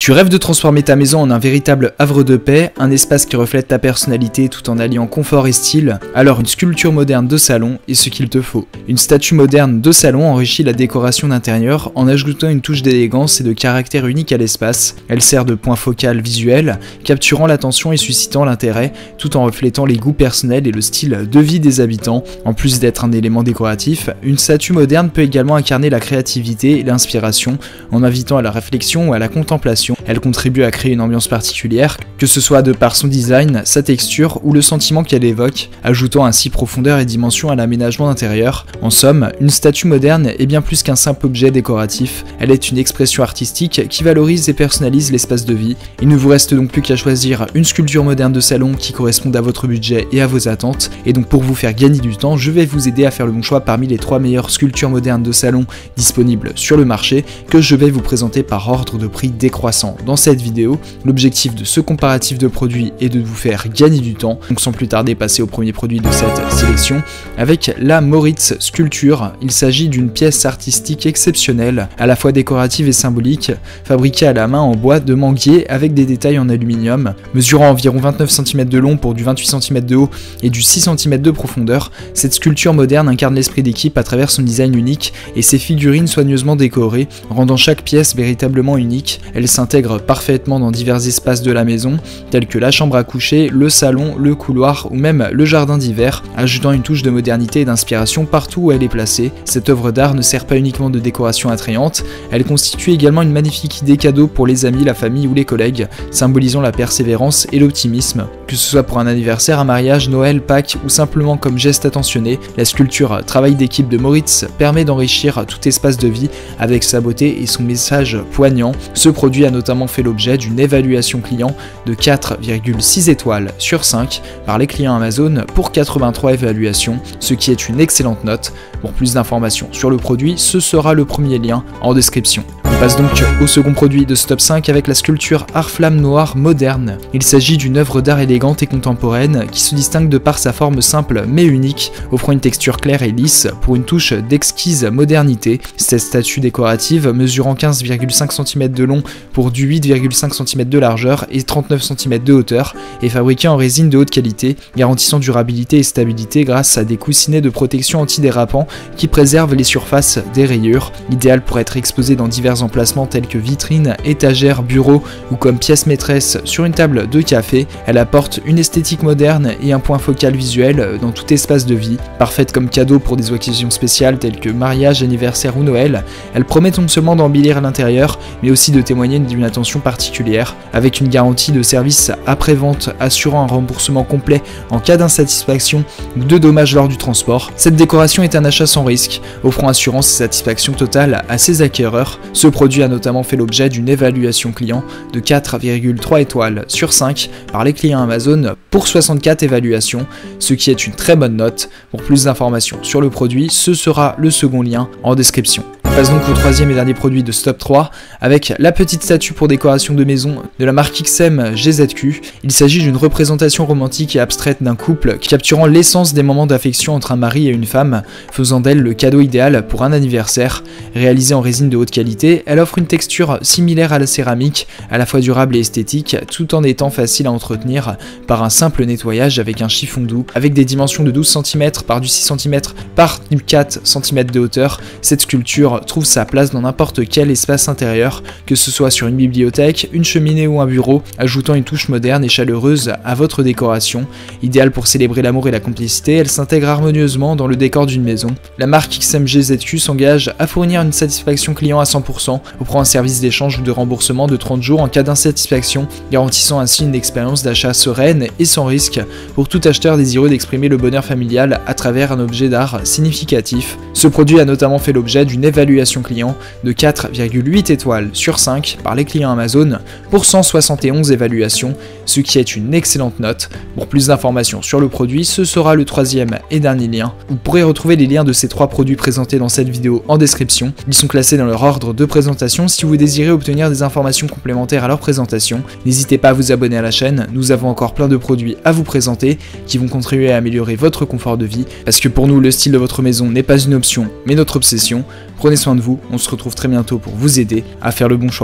Tu rêves de transformer ta maison en un véritable havre de paix, un espace qui reflète ta personnalité tout en alliant confort et style? Alors une sculpture moderne de salon est ce qu'il te faut. Une statue moderne de salon enrichit la décoration d'intérieur en ajoutant une touche d'élégance et de caractère unique à l'espace. Elle sert de point focal visuel, capturant l'attention et suscitant l'intérêt, tout en reflétant les goûts personnels et le style de vie des habitants. En plus d'être un élément décoratif, une statue moderne peut également incarner la créativité et l'inspiration en invitant à la réflexion ou à la contemplation. Elle contribue à créer une ambiance particulière, que ce soit de par son design, sa texture ou le sentiment qu'elle évoque, ajoutant ainsi profondeur et dimension à l'aménagement intérieur. En somme, une statue moderne est bien plus qu'un simple objet décoratif, elle est une expression artistique qui valorise et personnalise l'espace de vie. Il ne vous reste donc plus qu'à choisir une sculpture moderne de salon qui corresponde à votre budget et à vos attentes, et donc pour vous faire gagner du temps, je vais vous aider à faire le bon choix parmi les 3 meilleures sculptures modernes de salon disponibles sur le marché, que je vais vous présenter par ordre de prix décroissant dans cette vidéo. L'objectif de ce comparatif de produits est de vous faire gagner du temps, donc sans plus tarder passer au premier produit de cette sélection avec la Moritz Sculpture. Il s'agit d'une pièce artistique exceptionnelle, à la fois décorative et symbolique, fabriquée à la main en bois de manguier avec des détails en aluminium, mesurant environ 29 cm de long pour du 28 cm de haut et du 6 cm de profondeur. Cette sculpture moderne incarne l'esprit d'équipe à travers son design unique et ses figurines soigneusement décorées, rendant chaque pièce véritablement unique. Elle s'intègre parfaitement dans divers espaces de la maison, tels que la chambre à coucher, le salon, le couloir ou même le jardin d'hiver, ajoutant une touche de modernité et d'inspiration partout où elle est placée. Cette œuvre d'art ne sert pas uniquement de décoration attrayante, elle constitue également une magnifique idée cadeau pour les amis, la famille ou les collègues, symbolisant la persévérance et l'optimisme. Que ce soit pour un anniversaire, un mariage, Noël, Pâques ou simplement comme geste attentionné, la sculpture travail d'équipe de Moritz permet d'enrichir tout espace de vie avec sa beauté et son message poignant. Ce produit a notamment fait l'objet d'une évaluation client de 4,6 étoiles sur 5 par les clients Amazon pour 83 évaluations, ce qui est une excellente note. Pour plus d'informations sur le produit, ce sera le premier lien en description. On passe donc au second produit de ce top 5 avec la sculpture Art Flamme Noire moderne. Il s'agit d'une œuvre d'art élégante et contemporaine qui se distingue de par sa forme simple mais unique, offrant une texture claire et lisse pour une touche d'exquise modernité. Cette statue décorative, mesurant 15,5 cm de long pour du 8,5 cm de largeur et 39 cm de hauteur, est fabriquée en résine de haute qualité, garantissant durabilité et stabilité grâce à des coussinets de protection antidérapants qui préservent les surfaces des rayures, idéal pour être exposé dans divers emplacements tels que vitrines, étagères, bureaux ou comme pièce maîtresse sur une table de café. Elle apporte une esthétique moderne et un point focal visuel dans tout espace de vie. Parfaite comme cadeau pour des occasions spéciales telles que mariage, anniversaire ou Noël, elle promet non seulement d'embellir l'intérieur mais aussi de témoigner d'une attention particulière, avec une garantie de service après-vente assurant un remboursement complet en cas d'insatisfaction ou de dommages lors du transport. Cette décoration est un achat sans risque, offrant assurance et satisfaction totale à ses acquéreurs. Ce produit a notamment fait l'objet d'une évaluation client de 4,3 étoiles sur 5 par les clients Amazon pour 64 évaluations, ce qui est une très bonne note. Pour plus d'informations sur le produit, ce sera le second lien en description. On passe donc au troisième et dernier produit de ce top 3 avec la petite statue pour décoration de maison de la marque XM GZQ. Il s'agit d'une représentation romantique et abstraite d'un couple capturant l'essence des moments d'affection entre un mari et une femme, faisant d'elle le cadeau idéal pour un anniversaire. Réalisée en résine de haute qualité, elle offre une texture similaire à la céramique, à la fois durable et esthétique, tout en étant facile à entretenir par un simple nettoyage avec un chiffon doux. Avec des dimensions de 12 cm par du 6 cm par du 4 cm de hauteur, cette sculpture trouve sa place dans n'importe quel espace intérieur, que ce soit sur une bibliothèque, une cheminée ou un bureau, ajoutant une touche moderne et chaleureuse à votre décoration. Idéale pour célébrer l'amour et la complicité, elle s'intègre harmonieusement dans le décor d'une maison. La marque XMGZQ s'engage à fournir une satisfaction client à 100%, offrant un service d'échange ou de remboursement de 30 jours en cas d'insatisfaction, garantissant ainsi une expérience d'achat sereine et sans risque pour tout acheteur désireux d'exprimer le bonheur familial à travers un objet d'art significatif. Ce produit a notamment fait l'objet d'une évaluation client de 4,8 étoiles sur 5 par les clients Amazon pour 171 évaluations, ce qui est une excellente note. Pour plus d'informations sur le produit, ce sera le troisième et dernier lien. Vous pourrez retrouver les liens de ces 3 produits présentés dans cette vidéo en description. Ils sont classés dans leur ordre de présentation. Si vous désirez obtenir des informations complémentaires à leur présentation, n'hésitez pas à vous abonner à la chaîne. Nous avons encore plein de produits à vous présenter qui vont contribuer à améliorer votre confort de vie, parce que pour nous, le style de votre maison n'est pas une option, mais notre obsession. Prenez soin de vous, on se retrouve très bientôt pour vous aider à faire le bon choix.